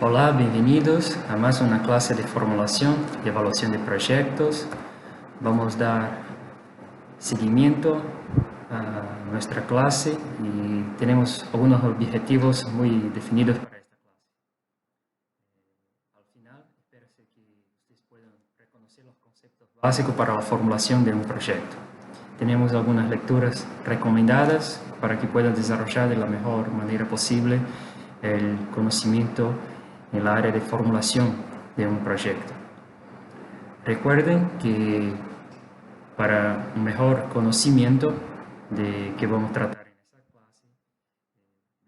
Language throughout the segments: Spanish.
Olá, bem-vindos a mais uma classe de formulação e avaliação de projetos. Vamos dar seguimento a nossa classe e temos alguns objetivos muito definidos para esta classe. Al final, espero que vocês puedan reconhecer os conceitos básicos para a formulação de projeto. Temos algumas lecturas recomendadas para que puedan desarrollar de la mejor manera posible el conocimiento en la área de formulación de un proyecto. Recuerden que para un mejor conocimiento de que vamos a tratar en esta clase,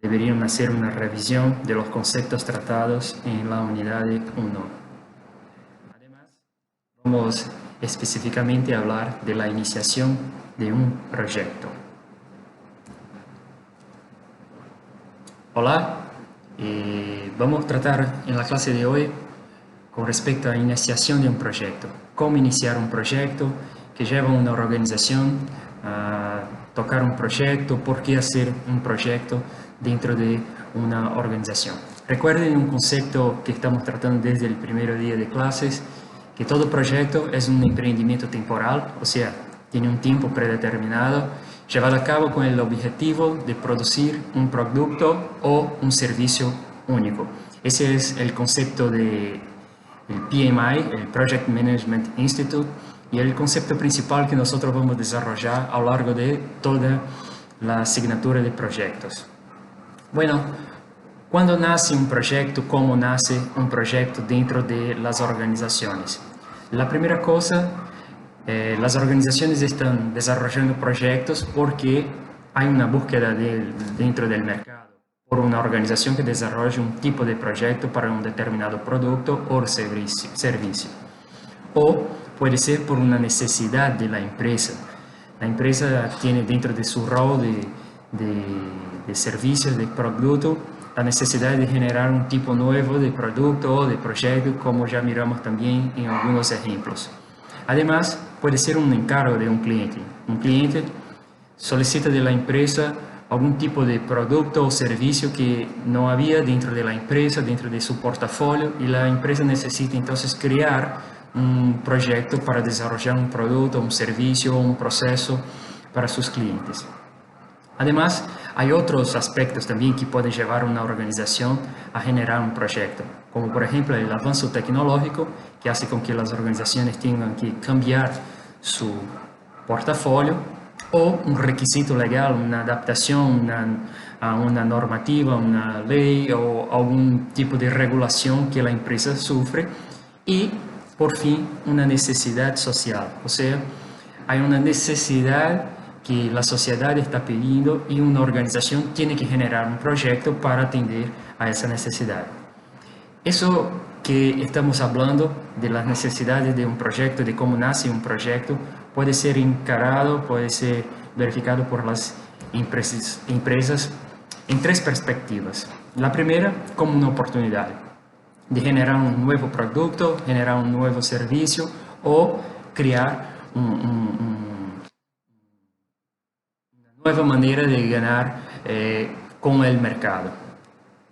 deberían hacer una revisión de los conceptos tratados en la unidad 1. Además, vamos específicamente a hablar de la iniciación de un proyecto. Hola. Vamos a tratar en la clase de hoy con respecto a la iniciación de un proyecto. Cómo iniciar un proyecto que lleva a una organización a tocar un proyecto, por qué hacer un proyecto dentro de una organización. Recuerden un concepto que estamos tratando desde el primer día de clases, que todo proyecto es un emprendimiento temporal, o sea, tiene un tiempo predeterminado, llevado a cabo con el objetivo de producir un producto o un servicio único. Ese es el concepto del PMI, el Project Management Institute, y el concepto principal que nosotros vamos a desarrollar a lo largo de toda la asignatura de proyectos. Bueno, ¿cuándo nace un proyecto? ¿Cómo nace un proyecto dentro de las organizaciones? La primera cosa, las organizaciones están desarrollando proyectos porque hay una búsqueda dentro del mercado por una organización que desarrolle un tipo de proyecto para un determinado producto o servicio. O puede ser por una necesidad de la empresa. La empresa tiene dentro de su rol de servicio, de producto, la necesidad de generar un tipo nuevo de producto o de proyecto, como ya miramos también en algunos ejemplos. Además, puede ser un encargo de un cliente. Un cliente solicita de la empresa algún tipo de producto o servicio que no había dentro de la empresa, dentro de su portafolio, y la empresa necesita entonces crear un proyecto para desarrollar un producto, un servicio o un proceso para sus clientes. Además, hay otros aspectos también que pueden llevar a una organización a generar un proyecto, como por ejemplo el avance tecnológico, que hace con que las organizaciones tengan que cambiar su portafolio, o un requisito legal, una adaptación a una normativa, una ley o algún tipo de regulación que la empresa sufre, y por fin una necesidad social, o sea, hay una necesidad que la sociedad está pidiendo y una organización tiene que generar un proyecto para atender a esa necesidad. Eso que estamos hablando de las necesidades de un proyecto, de cómo nace un proyecto, puede ser encarado, puede ser verificado por las empresas en tres perspectivas. La primera, como una oportunidad de generar un nuevo producto, generar un nuevo servicio o crear una nueva manera de ganar con el mercado.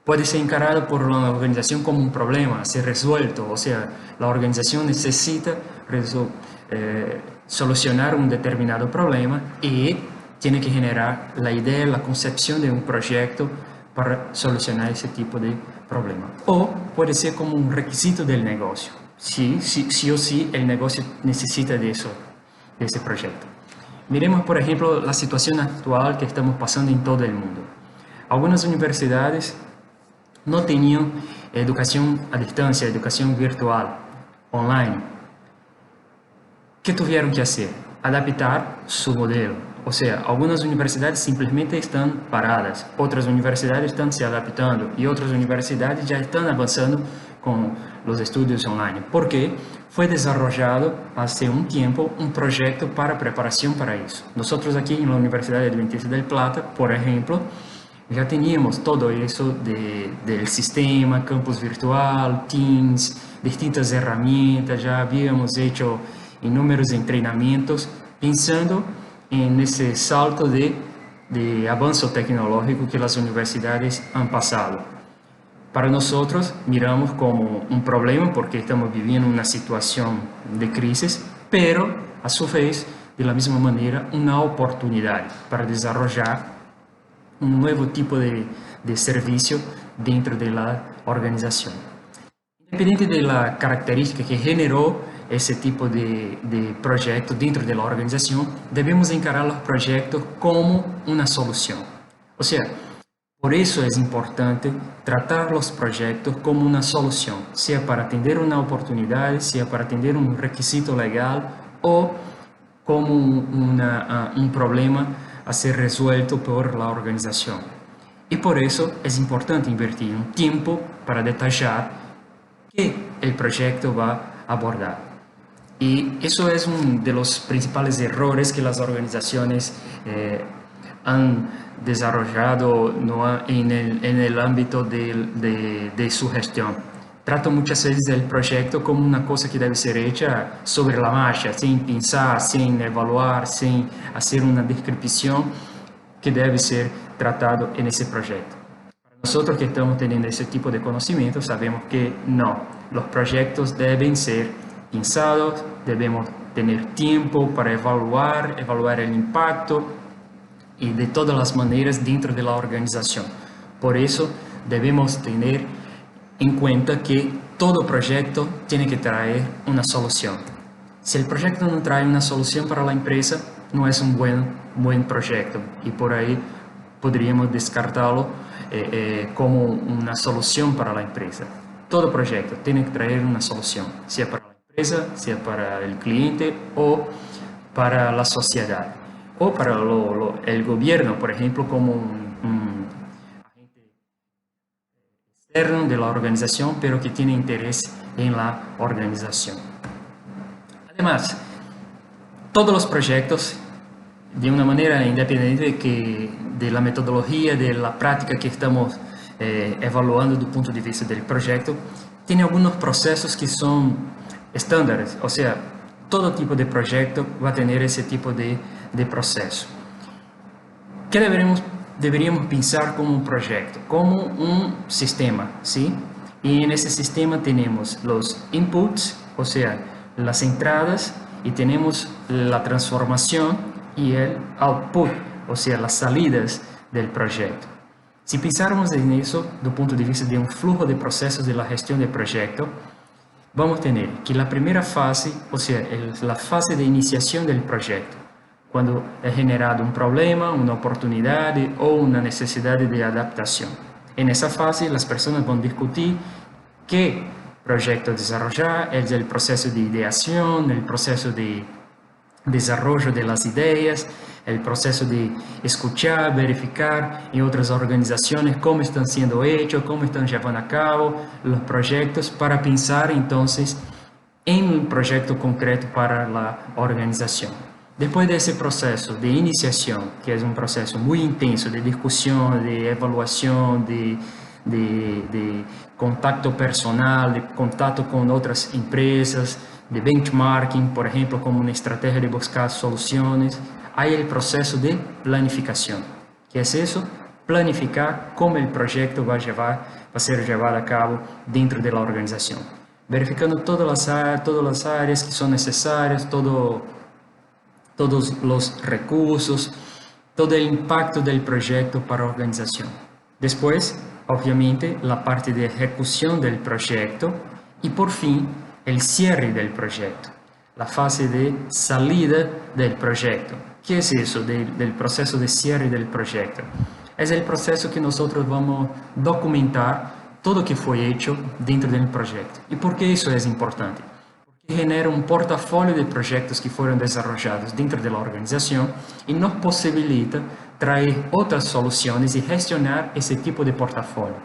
Puede ser encarado por una organización como un problema a ser resuelto, o sea, la organización necesita solucionar un determinado problema y tiene que generar la idea, la concepción de un proyecto para solucionar ese tipo de problema. O puede ser como un requisito del negocio. Sí o sí el negocio necesita de eso, de ese proyecto. Miremos, por ejemplo, la situación actual que estamos pasando en todo el mundo. Algunas universidades no tenían educación a distancia, educación virtual, online. ¿Qué tuvieron que hacer? Adaptar su modelo. O sea, algunas universidades simplemente están paradas, otras universidades están se adaptando y otras universidades ya están avanzando con los estudios online. Porque fue desarrollado hace un tiempo un proyecto para preparación para eso. Nosotros aquí en la Universidad Adventista del Plata, por ejemplo, ya teníamos todo eso del sistema, campus virtual, Teams, distintas herramientas, ya habíamos hecho inúmeros entrenamientos pensando en ese salto de avance tecnológico que las universidades han pasado. Para nosotros miramos como un problema porque estamos viviendo una situación de crisis, pero a su vez, de la misma manera, una oportunidad para desarrollar un nuevo tipo de servicio dentro de la organización. Independiente de la característica que generó ese tipo de proyecto dentro de la organización, debemos encarar los proyectos como una solución. O sea, por eso es importante tratar los proyectos como una solución, sea para atender una oportunidad, sea para atender un requisito legal o como un problema a ser resuelto por la organización. Y por eso es importante invertir un tiempo para detallar qué el proyecto va a abordar. Y eso es uno de los principales errores que las organizaciones han desarrollado, ¿no?, en el ámbito de su gestión. Tratan muchas veces el proyecto como una cosa que debe ser hecha sobre la marcha, sin pensar, sin evaluar, sin hacer una descripción que debe ser tratado en ese proyecto. Nosotros que estamos teniendo ese tipo de conocimiento sabemos que no, los proyectos deben ser pensados, debemos tener tiempo para evaluar el impacto y de todas las maneras dentro de la organización. Por eso debemos tener en cuenta que todo proyecto tiene que traer una solución. Si el proyecto no trae una solución para la empresa, no es un buen proyecto y por ahí podríamos descartarlo como una solución para la empresa. Todo proyecto tiene que traer una solución, sea para la empresa, sea para el cliente o para la sociedad o para el gobierno, por ejemplo, como un agente externo de la organización, pero que tiene interés en la organización. Además, todos los proyectos, de una manera independiente de la metodología, de la práctica que estamos evaluando do punto de vista del proyecto, tiene algunos procesos que son estándares, o sea, todo tipo de proyecto va a tener ese tipo de proceso. ¿Qué deberíamos pensar como un proyecto? Como un sistema, ¿sí? Y en ese sistema tenemos los inputs, o sea, las entradas, y tenemos la transformación y el output, o sea, las salidas del proyecto. Si pensarmos en eso, do punto de vista de un flujo de procesos de la gestión del proyecto, vamos a tener que la primera fase, o sea, la fase de iniciación del proyecto, cuando es generado un problema, una oportunidad o una necesidad de adaptación. En esa fase, las personas van a discutir qué proyecto desarrollar, es el proceso de ideación, el proceso de desarrollo de las ideas, el proceso de escuchar, verificar en otras organizaciones cómo están siendo hechos, cómo están llevando a cabo los proyectos, para pensar entonces en un proyecto concreto para la organización. Después de ese proceso de iniciación, que es un proceso muy intenso de discusión, de evaluación, de contacto personal, de contacto con otras empresas, de benchmarking, por ejemplo, como una estrategia de buscar soluciones, hay el proceso de planificación. ¿Qué es eso? Planificar cómo el proyecto va a ser llevado a cabo dentro de la organización, verificando todas las áreas que son necesarias, todos los recursos, todo el impacto del proyecto para la organización. Después, obviamente, la parte de ejecución del proyecto y por fin el cierre del proyecto, la fase de salida del proyecto. ¿Qué es eso del proceso de cierre del proyecto? Es el proceso que nosotros vamos a documentar todo lo que fue hecho dentro del proyecto. ¿Y por qué eso es importante? Porque genera un portafolio de proyectos que fueron desarrollados dentro de la organización y nos posibilita traer otras soluciones y gestionar ese tipo de portafolio.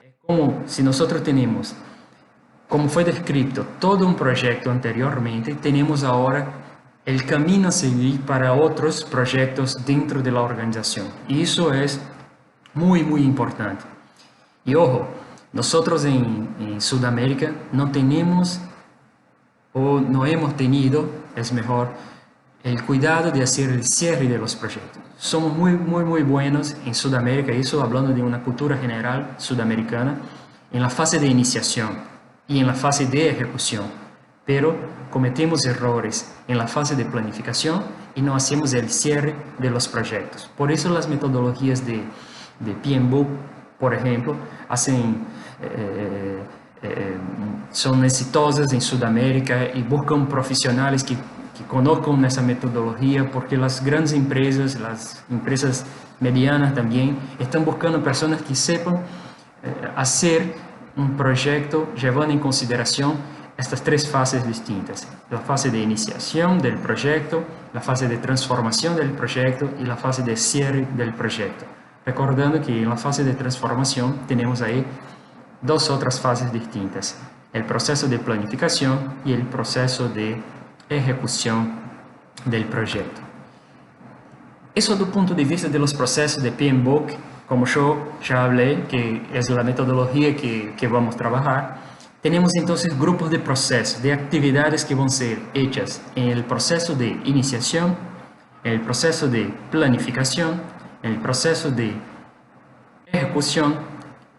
Es como si nosotros tenemos, como fue descrito, todo un proyecto anteriormente, tenemos ahora el camino a seguir para otros proyectos dentro de la organización. Y eso es muy, muy importante. Y ojo, nosotros en Sudamérica no tenemos o no hemos tenido, es mejor, el cuidado de hacer el cierre de los proyectos. somos muy buenos en Sudamérica, y eso hablando de una cultura general sudamericana, en la fase de iniciación y en la fase de ejecución, pero cometemos errores en la fase de planificación y no hacemos el cierre de los proyectos. Por eso las metodologías de PMBOK, por ejemplo, son exitosas en Sudamérica y buscan profesionales que conozcan esa metodología, porque las grandes empresas, las empresas medianas también, están buscando personas que sepan hacer un proyecto llevando en consideración estas tres fases distintas: la fase de iniciación del proyecto, la fase de transformación del proyecto y la fase de cierre del proyecto. Recordando que en la fase de transformación tenemos ahí dos otras fases distintas: el proceso de planificación y el proceso de ejecución del proyecto. Eso do punto de vista de los procesos de PMBOK, como yo ya hablé, que es la metodología que vamos a trabajar. Tenemos entonces grupos de procesos, de actividades que van a ser hechas en el proceso de iniciación, en el proceso de planificación, en el proceso de ejecución,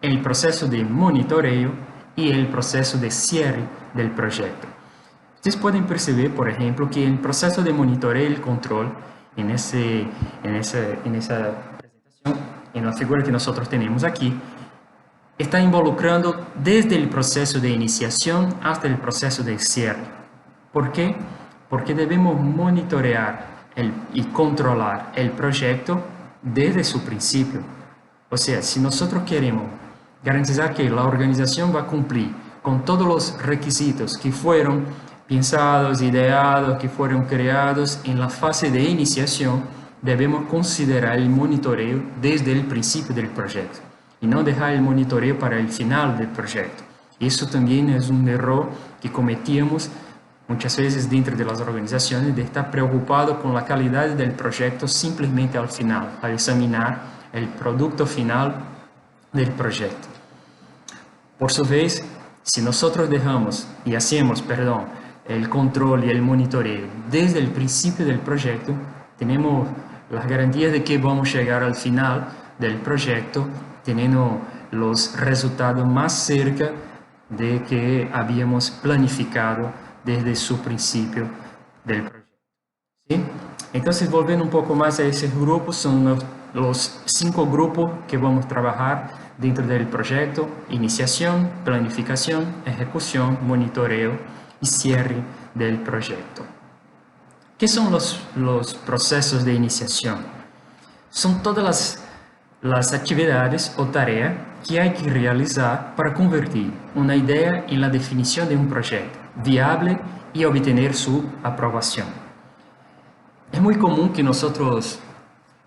en el proceso de monitoreo y el proceso de cierre del proyecto. Ustedes pueden percibir, por ejemplo, que el proceso de monitoreo y el control en esa presentación, en la figura que nosotros tenemos aquí, está involucrando desde el proceso de iniciación hasta el proceso de cierre. ¿Por qué? Porque debemos monitorear y controlar el proyecto desde su principio. O sea, si nosotros queremos garantizar que la organización va a cumplir con todos los requisitos que fueron pensados, ideados, que fueron creados en la fase de iniciación, debemos considerar el monitoreo desde el principio del proyecto y no dejar el monitoreo para el final del proyecto. Eso también es un error que cometíamos muchas veces dentro de las organizaciones, de estar preocupado con la calidad del proyecto simplemente al final, al examinar el producto final del proyecto. Por su vez, si nosotros dejamos y hacemos, el control y el monitoreo desde el principio del proyecto, tenemos las garantías de que vamos a llegar al final del proyecto teniendo los resultados más cerca de que habíamos planificado desde su principio del proyecto. ¿Sí? Entonces, volviendo un poco más a esos grupos, son los 5 grupos que vamos a trabajar dentro del proyecto: iniciación, planificación, ejecución, monitoreo y cierre del proyecto. ¿Qué son los procesos de iniciación? Son todas las actividades o tareas que hay que realizar para convertir una idea en la definición de un proyecto viable y obtener su aprobación. Es muy común que nosotros,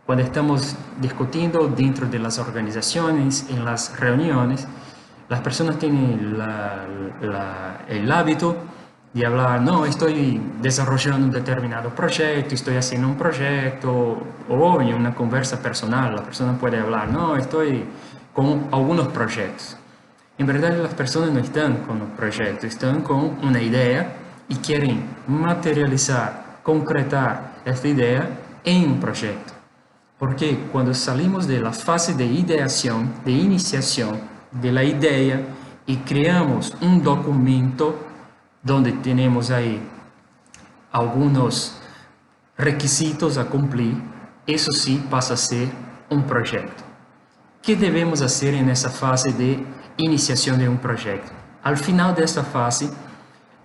cuando estamos discutiendo dentro de las organizaciones, en las reuniones, las personas tienen el hábito de hablar: no, estoy desarrollando un determinado proyecto, estoy haciendo un proyecto, o en una conversa personal la persona puede hablar: no, estoy con algunos proyectos. En verdad, las personas no están con un proyecto, están con una idea y quieren materializar, concretar esta idea en un proyecto. Porque cuando salimos de la fase de ideación, de iniciación de la idea y creamos un documento donde tenemos ahí algunos requisitos a cumplir, eso sí pasa a ser un proyecto. ¿Qué debemos hacer en esa fase de iniciación de un proyecto? Al final de esta fase,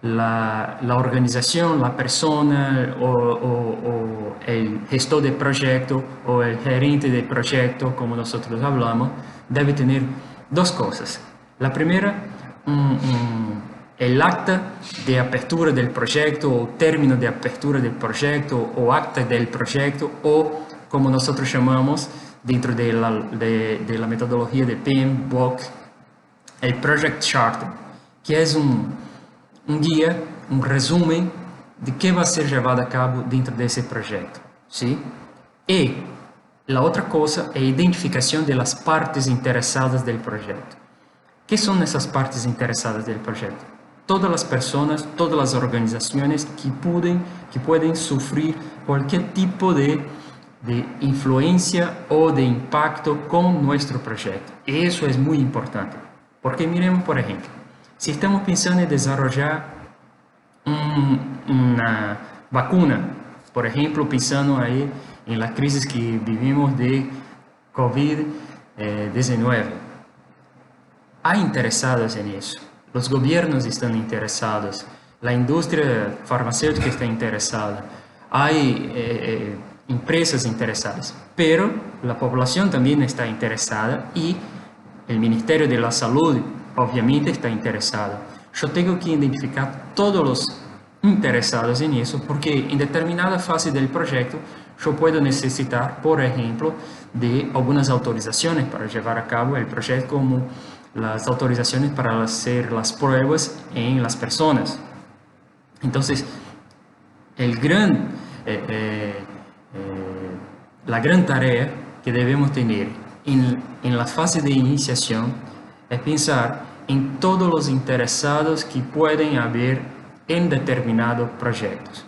la organización, la persona o el gestor de proyecto o el gerente de proyecto, como nosotros hablamos, debe tener 2 cosas. La primera, el acta de apertura del proyecto o término de apertura del proyecto o acta del proyecto, o como nosotros llamamos dentro de la metodología de PMBOK, el Project Charter, que es un guía, un resumen de qué va a ser llevado a cabo dentro de ese proyecto, ¿sí? Y la otra cosa es identificación de las partes interesadas del proyecto. ¿Qué son esas partes interesadas del proyecto? Todas las personas, todas las organizaciones que pueden sufrir cualquier tipo de de influencia o de impacto con nuestro proyecto. Eso es muy importante, porque miremos, por ejemplo, si estamos pensando en desarrollar una vacuna, por ejemplo, pensando ahí en la crisis que vivimos de COVID-19, hay interesados en eso, los gobiernos están interesados, la industria farmacéutica está interesada, hay empresas interesadas, pero la población también está interesada y el Ministerio de la Salud obviamente está interesado. Yo tengo que identificar todos los interesados en eso porque en determinada fase del proyecto yo puedo necesitar, por ejemplo, de algunas autorizaciones para llevar a cabo el proyecto, como las autorizaciones para hacer las pruebas en las personas. Entonces, la gran tarea que debemos tener en la fase de iniciación es pensar en todos los interesados que pueden haber en determinados proyectos.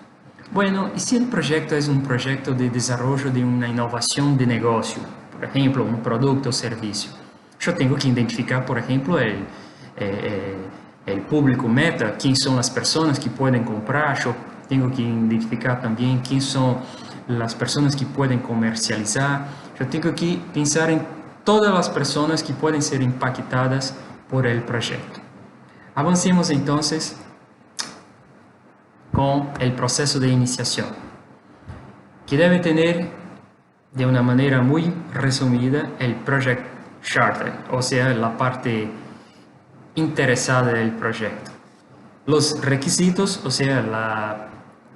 Bueno, y si el proyecto es un proyecto de desarrollo de una innovación de negocio, por ejemplo, un producto o servicio, yo tengo que identificar, por ejemplo, el público meta, quién son las personas que pueden comprar, yo tengo que identificar también quién son las personas que pueden comercializar, yo tengo que pensar en todas las personas que pueden ser impactadas por el proyecto. Avancemos entonces con el proceso de iniciación, que debe tener de una manera muy resumida el Project Charter, o sea, la parte interesada del proyecto. Los requisitos, o sea,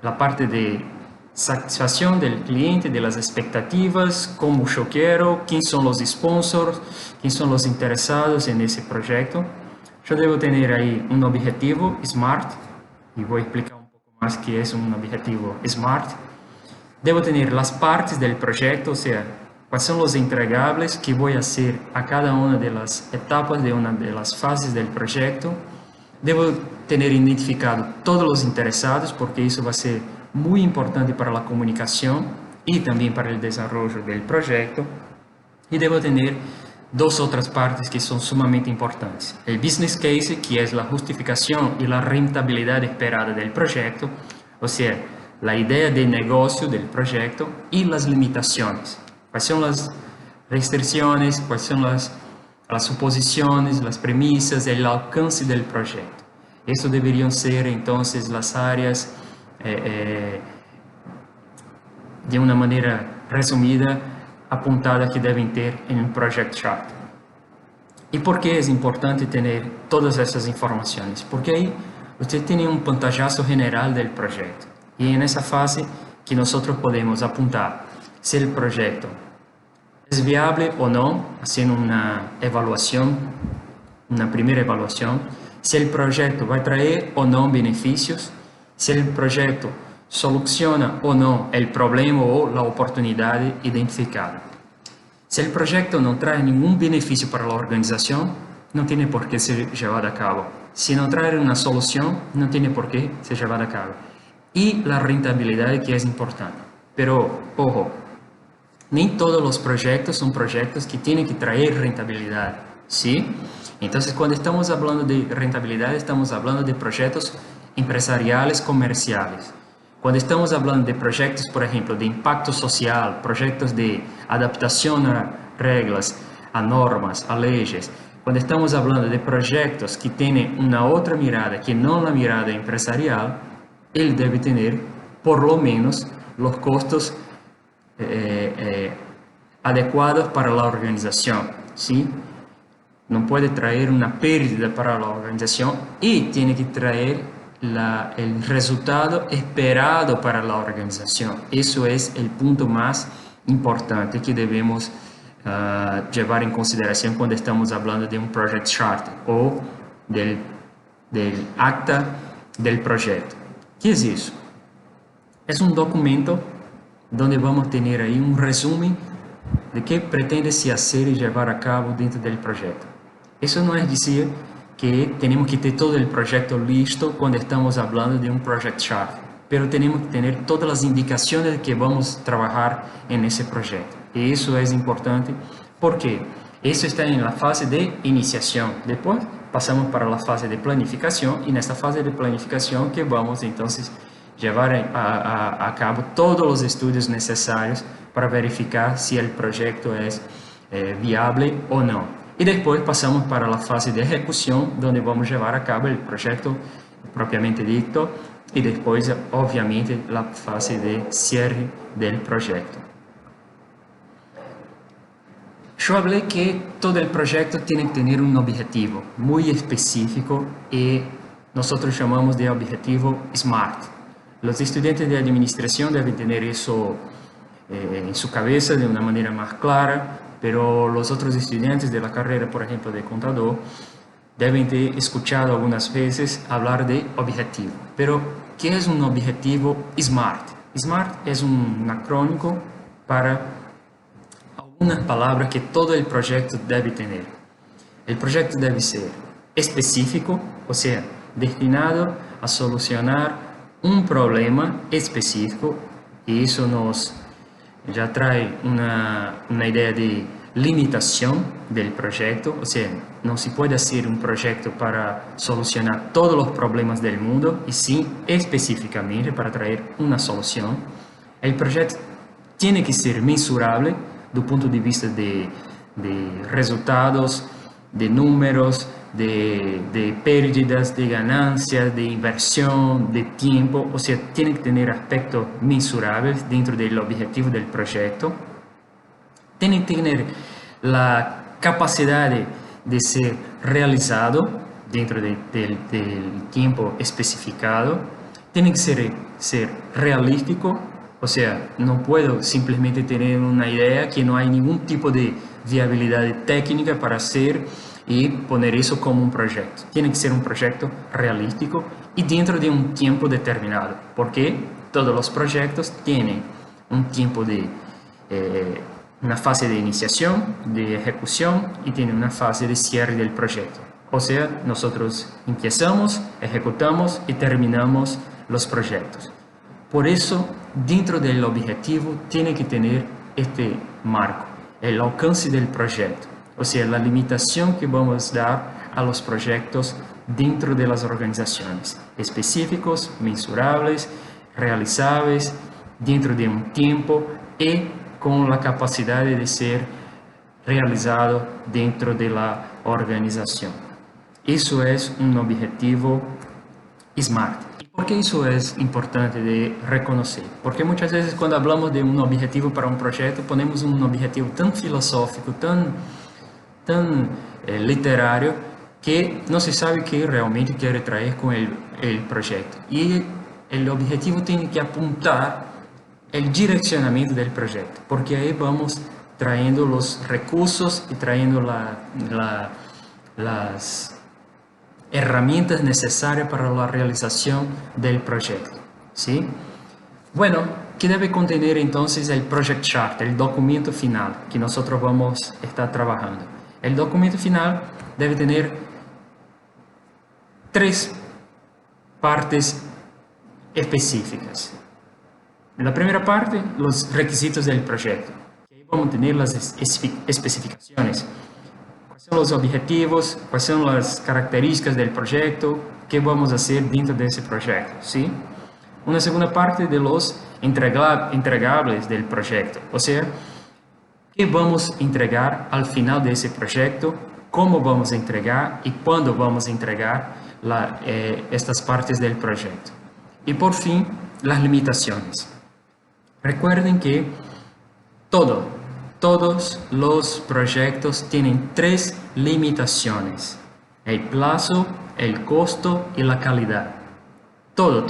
la parte de satisfacción del cliente, de las expectativas, cómo yo quiero, quién son los sponsors, quién son los interesados en ese proyecto. Yo debo tener ahí un objetivo SMART, y voy a explicar un poco más qué es un objetivo SMART. Debo tener las partes del proyecto, o sea, cuáles son los entregables que voy a hacer a cada una de las etapas de una de las fases del proyecto. Debo tener identificado todos los interesados, porque eso va a ser muy importante para la comunicación y también para el desarrollo del proyecto. Y debo tener dos otras partes que son sumamente importantes. El business case, que es la justificación y la rentabilidad esperada del proyecto, o sea, la idea de negocio del proyecto, y las limitaciones. ¿Cuáles son las restricciones? ¿Cuáles son las suposiciones, las premisas, el alcance del proyecto? Eso deberían ser entonces las áreas de una manera resumida, apuntada, que deben ter en un Project Chart. ¿Y por qué es importante tener todas esas informaciones? Porque ahí usted tiene un pantallazo general del proyecto. Y en esa fase que nosotros podemos apuntar si el proyecto es viable o no, haciendo una evaluación, una primera evaluación, si el proyecto va a traer o no beneficios, si el proyecto soluciona o no el problema o la oportunidad identificada. Si el proyecto no trae ningún beneficio para la organización, no tiene por qué ser llevado a cabo. Si no trae una solución, no tiene por qué ser llevado a cabo. Y la rentabilidad, que es importante. Pero, ojo, ni todos los proyectos son proyectos que tienen que traer rentabilidad, ¿sí? Entonces, cuando estamos hablando de rentabilidad, estamos hablando de proyectos empresariales, comerciales. Cuando estamos hablando de proyectos, por ejemplo, de impacto social, proyectos de adaptación a reglas, a normas, a leyes, cuando estamos hablando de proyectos que tienen una otra mirada que no la mirada empresarial, él debe tener por lo menos los costos adecuados para la organización, ¿sí? No puede traer una pérdida para la organización y tiene que traer el resultado esperado para la organización. Eso es el punto más importante que debemos llevar en consideración cuando estamos hablando de un Project Chart o del acta del proyecto. ¿Qué es eso? Es un documento donde vamos a tener ahí un resumen de qué pretende se hacer y llevar a cabo dentro del proyecto. Eso no es decir que tenemos que tener todo el proyecto listo cuando estamos hablando de un Project Chart. pero tenemos que tener todas las indicaciones de que vamos a trabajar en ese proyecto. Y eso es importante porque eso está en la fase de iniciación. Después pasamos para la fase de planificación y en esta fase de planificación que vamos entonces llevar a cabo todos los estudios necesarios para verificar si el proyecto es viable o no. Y después pasamos para la fase de ejecución, donde vamos a llevar a cabo el proyecto propiamente dicho, y después, obviamente, la fase de cierre del proyecto. Yo hablé que todo el proyecto tiene que tener un objetivo muy específico y nosotros llamamos de objetivo SMART. Los estudiantes de administración deben tener eso en su cabeza de una manera más clara, pero los otros estudiantes de la carrera, por ejemplo, de contador, deben ter escuchado algunas veces hablar de objetivo. Pero, ¿qué es un objetivo SMART? SMART es un acrónimo para algunas palabras que todo el proyecto debe tener. El proyecto debe ser específico, o sea, destinado a solucionar un problema específico, y eso nos ya trae una idea de limitación del proyecto, o sea, no se puede hacer un proyecto para solucionar todos los problemas del mundo, y sí específicamente para traer una solución. El proyecto tiene que ser mensurable do ponto de vista de resultados, de números, de pérdidas, de ganancias, de inversión, de tiempo, o sea, tiene que tener aspectos mensurables dentro del objetivo del proyecto. Tiene que tener la capacidad de ser realizado dentro del tiempo especificado. Tiene que ser realístico, o sea, no puedo simplemente tener una idea que no hay ningún tipo de viabilidad técnica para hacer y poner eso como un proyecto. Tiene que ser un proyecto realístico y dentro de un tiempo determinado, porque todos los proyectos tienen un tiempo de una fase de iniciación, de ejecución y tiene una fase de cierre del proyecto. O sea, nosotros empezamos, ejecutamos y terminamos los proyectos. Por eso, dentro del objetivo, tiene que tener este marco, el alcance del proyecto, o sea, la limitación que vamos a dar a los proyectos dentro de las organizaciones, específicos, mensurables, realizables, dentro de un tiempo y con la capacidad de ser realizado dentro de la organización. Eso es un objetivo SMART. ¿Por qué eso es importante de reconocer? Porque muchas veces cuando hablamos de un objetivo para un proyecto, ponemos un objetivo tan filosófico, tan literario, que no se sabe qué realmente quiere traer con el proyecto. Y el objetivo tiene que apuntar el direccionamiento del proyecto, porque ahí vamos trayendo los recursos y trayendo las herramientas necesarias para la realización del proyecto, ¿sí? Bueno, ¿qué debe contener entonces el Project Chart, el documento final que nosotros vamos a estar trabajando? El documento final debe tener 3 partes específicas. En la primera parte, los requisitos del proyecto. Ahí vamos a tener las especificaciones. ¿Cuáles son los objetivos? ¿Cuáles son las características del proyecto? ¿Qué vamos a hacer dentro de ese proyecto? ¿Sí? Una segunda parte de los entregables del proyecto. O sea, ¿qué vamos a entregar al final de ese proyecto? ¿Cómo vamos a entregar? ¿Y cuándo vamos a entregar estas partes del proyecto? Y por fin, las limitaciones. Recuerden que todos los proyectos tienen 3 limitaciones: el plazo, el costo y la calidad. Todos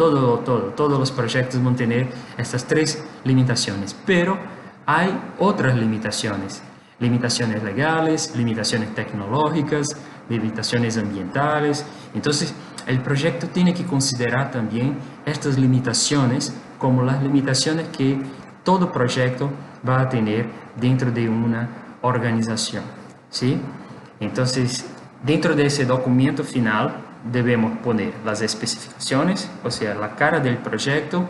los proyectos van a tener estas 3 limitaciones, pero hay otras limitaciones: limitaciones legales, limitaciones tecnológicas, limitaciones ambientales. Entonces, el proyecto tiene que considerar también estas limitaciones como las limitaciones que todo proyecto va a tener dentro de una organización, ¿sí? Entonces, dentro de ese documento final, debemos poner las especificaciones, o sea, la cara del proyecto,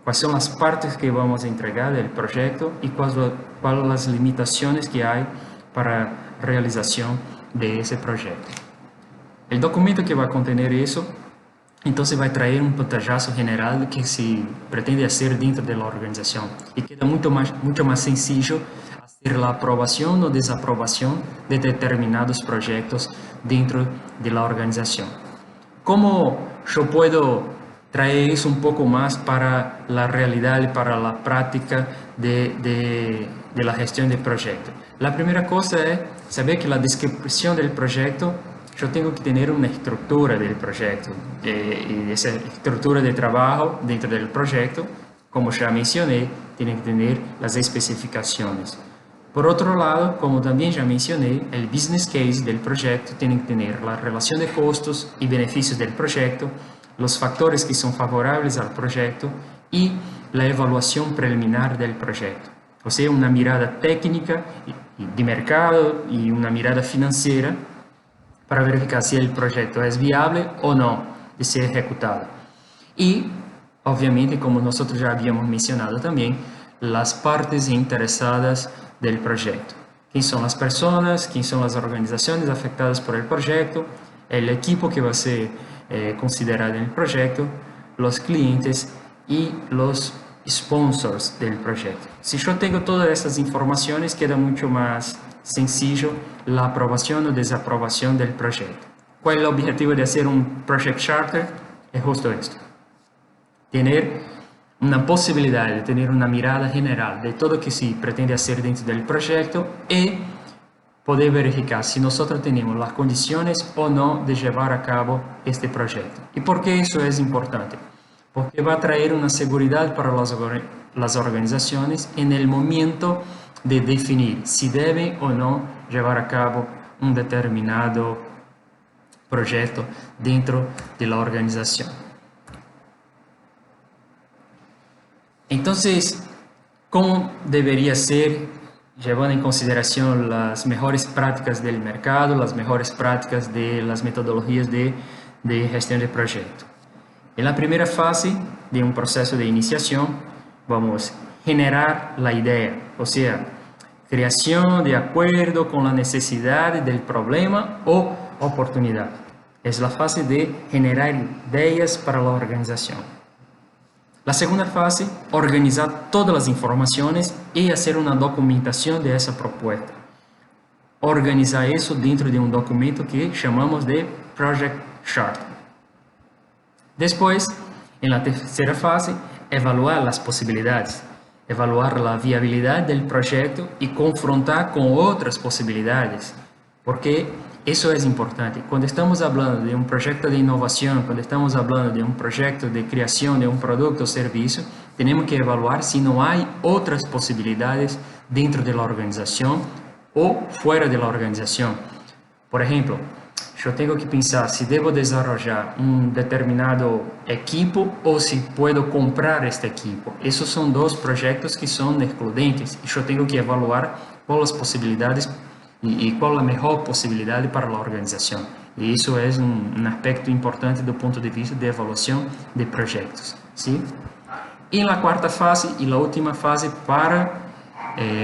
cuáles son las partes que vamos a entregar del proyecto y cuáles son las limitaciones que hay para realización de ese proyecto. El documento que va a contener eso, entonces va a traer un pantallazo general do que se pretende hacer dentro de la organización y queda mucho más sencillo hacer la aprobación o desaprobación de determinados proyectos dentro de la organización. ¿Cómo yo puedo traer eso un poco más para la realidad y para la práctica de la gestión del proyecto? La primera cosa es saber que la descripción del proyecto, yo tengo que tener una estructura del proyecto, y esa estructura de trabajo dentro del proyecto, como ya mencioné, tiene que tener las especificaciones. Por otro lado, como también ya mencioné, el business case del proyecto tiene que tener la relación de costos y beneficios del proyecto, los factores que son favorables al proyecto y la evaluación preliminar del proyecto. O sea, una mirada técnica de mercado y una mirada financiera para verificar si el proyecto es viable o no de ser ejecutado. Y, obviamente, como nosotros ya habíamos mencionado también, las partes interesadas del proyecto. ¿Quién son las personas? ¿Quién son las organizaciones afectadas por el proyecto? El equipo que va a ser considerado en el proyecto, los clientes y los sponsors del proyecto. Si yo tengo todas estas informaciones, queda mucho más sencillo la aprobación o desaprobación del proyecto. ¿Cuál es el objetivo de hacer un Project Charter? Es justo esto. Tener una posibilidad de tener una mirada general de todo lo que se pretende hacer dentro del proyecto y poder verificar si nosotros tenemos las condiciones o no de llevar a cabo este proyecto. ¿Y por qué eso es importante? Porque va a traer una seguridad para las organizaciones en el momento de definir si debe o no llevar a cabo un determinado proyecto dentro de la organización. Entonces, ¿cómo debería ser, llevando en consideración las mejores prácticas del mercado, las mejores prácticas de las metodologías de gestión de proyecto? En la primera fase de un proceso de iniciación, vamos a generar la idea, o sea, creación de acuerdo con la necesidad del problema o oportunidad. Es la fase de generar ideas para la organización. La segunda fase, organizar todas las informaciones y hacer una documentación de esa propuesta. Organizar eso dentro de un documento que llamamos de Project Chart. Después, en la tercera fase, evaluar las posibilidades, evaluar la viabilidad del proyecto y confrontar con otras posibilidades, porque eso es importante. Cuando estamos hablando de un proyecto de innovación, cuando estamos hablando de un proyecto de creación de un producto o servicio, tenemos que evaluar si no hay otras posibilidades dentro de la organización o fuera de la organización. Por ejemplo, yo tengo que pensar si debo desarrollar un determinado equipo o si puedo comprar este equipo. Esos son dos proyectos que son excludentes y yo tengo que evaluar cuáles las posibilidades y cuál es la mejor posibilidad para la organización. Y eso es un aspecto importante desde el punto de vista de evaluación de proyectos, ¿sí? Y en la cuarta fase y la última fase para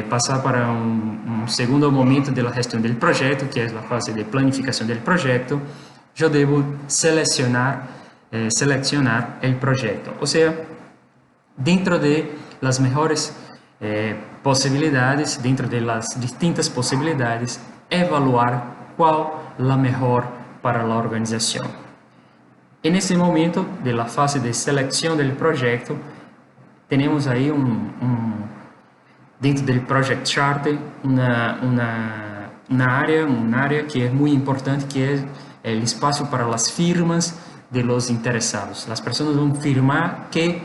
pasar para un segundo momento de la gestión del proyecto, que es la fase de planificación del proyecto, yo debo seleccionar el proyecto. O sea, dentro de las mejores posibilidades, dentro de las distintas posibilidades, evaluar cuál la mejor para la organización. En ese momento de la fase de selección del proyecto, tenemos ahí dentro del Project Charter una área que es muy importante, que es el espacio para las firmas de los interesados. Las personas van a firmar que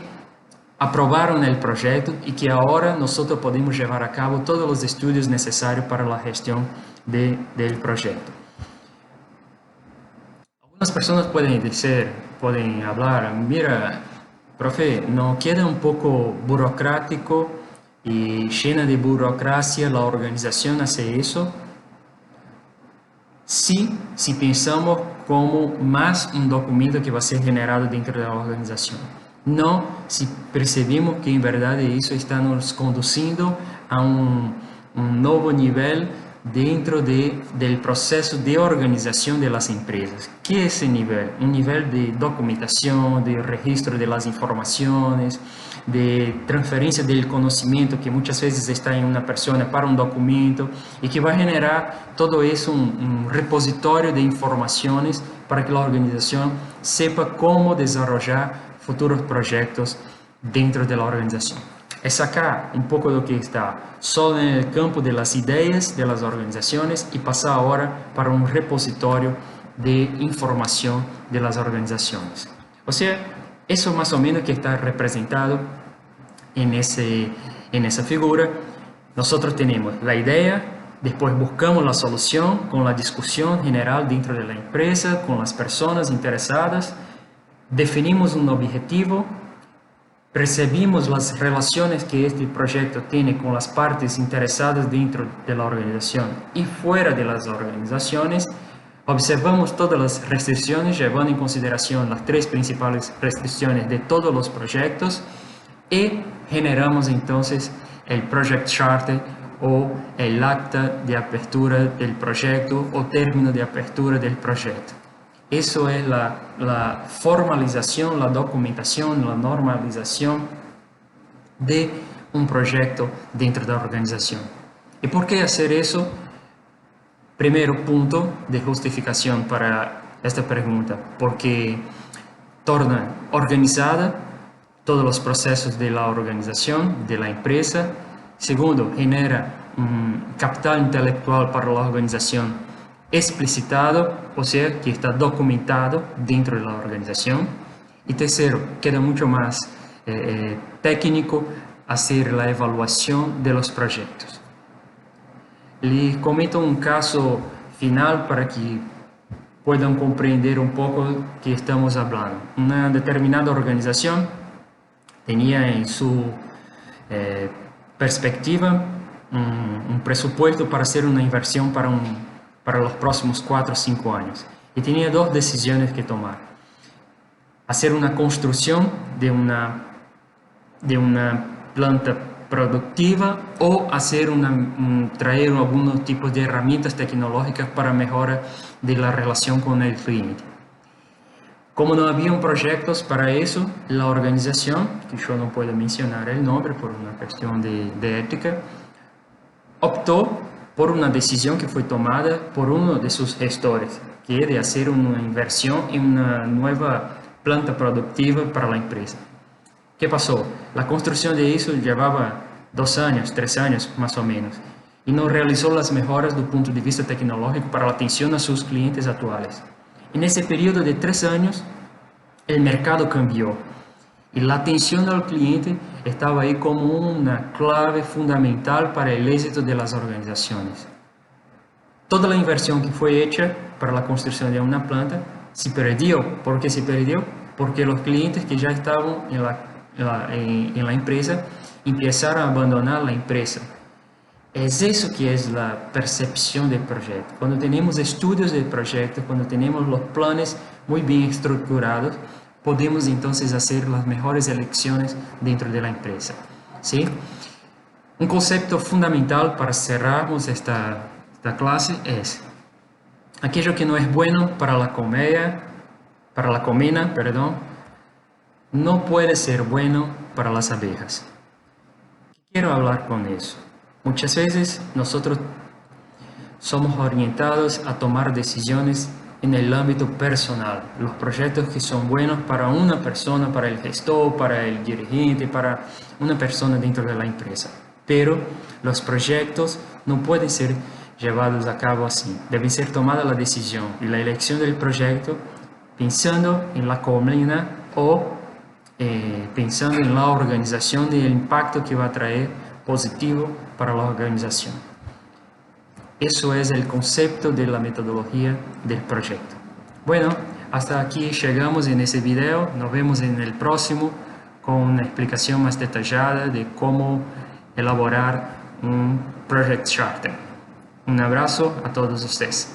aprobaron el proyecto y que ahora nosotros podemos llevar a cabo todos los estudios necesarios para la gestión del proyecto. Algunas personas pueden hablar, mira, profe, ¿no queda un poco burocrático y llena de burocracia la organización hace eso? Sí, si pensamos como más un documento que va a ser generado dentro de la organización. No si percebemos que en verdad eso está nos conduciendo a un nuevo nivel dentro del proceso de organización de las empresas. ¿Qué es ese nivel? Un nivel de documentación, de registro de las informaciones, de transferencia del conocimiento que muchas veces está en una persona para un documento y que va a generar todo eso un repositorio de informaciones para que la organización sepa cómo desarrollar futuros proyectos dentro de la organización. Es sacar un poco de lo que está solo en el campo de las ideas de las organizaciones y pasar ahora para un repositorio de información de las organizaciones. O sea, eso más o menos que está representado en esa figura. Nosotros tenemos la idea, después buscamos la solución con la discusión general dentro de la empresa, con las personas interesadas, definimos un objetivo, percibimos las relaciones que este proyecto tiene con las partes interesadas dentro de la organización y fuera de las organizaciones, observamos todas las restricciones, llevando en consideración las 3 principales restricciones de todos los proyectos y generamos entonces el Project Charter o el acta de apertura del proyecto o término de apertura del proyecto. Eso es la formalización, la documentación, la normalización de un proyecto dentro de la organización. ¿Y por qué hacer eso? Primero punto de justificación para esta pregunta, porque torna organizada todos los procesos de la organización, de la empresa. Segundo, genera capital intelectual para la organización explicitado, o sea, que está documentado dentro de la organización. Y tercero, queda mucho más técnico hacer la evaluación de los proyectos. Les comento un caso final para que puedan comprender un poco que estamos hablando. Una determinada organización tenía en su perspectiva un presupuesto para hacer una inversión para los próximos 4 o 5 años. Y tenía 2 decisiones que tomar. Hacer una construcción de una planta productiva o hacer traer algunos tipos de herramientas tecnológicas para mejora de la relación con el cliente. Como no había proyectos para eso, la organización, que yo no puedo mencionar el nombre por una cuestión de ética, optó por una decisión que fue tomada por uno de sus gestores, que es de hacer una inversión en una nueva planta productiva para la empresa. ¿Qué pasó? La construcción de eso llevaba 2 años, 3 años más o menos, y no realizó las mejoras desde el punto de vista tecnológico para la atención a sus clientes actuales. En ese periodo de 3 años, el mercado cambió y la atención al cliente estaba ahí como una clave fundamental para el éxito de las organizaciones. Toda la inversión que fue hecha para la construcción de una planta se perdió. ¿Por qué se perdió? Porque los clientes que ya estaban en la empresa empezaron a abandonar la empresa. Es eso que es la percepción del proyecto. Cuando tenemos estudios del proyecto, cuando tenemos los planes muy bien estructurados, podemos entonces hacer las mejores elecciones dentro de la empresa. ¿Sí? Un concepto fundamental para cerrarnos esta clase es: aquello que no es bueno para la colmena, no puede ser bueno para las abejas. Quiero hablar con eso. Muchas veces nosotros somos orientados a tomar decisiones en el ámbito personal. Los proyectos que son buenos para una persona, para el gestor, para el dirigente, para una persona dentro de la empresa. Pero los proyectos no pueden ser llevados a cabo así. Debe ser tomada la decisión y la elección del proyecto pensando en la colmena o pensando en la organización y el impacto que va a traer positivo para la organización. Eso es el concepto de la metodología del proyecto. Bueno, hasta aquí llegamos en ese video. Nos vemos en el próximo con una explicación más detallada de cómo elaborar un Project Charter. Un abrazo a todos ustedes.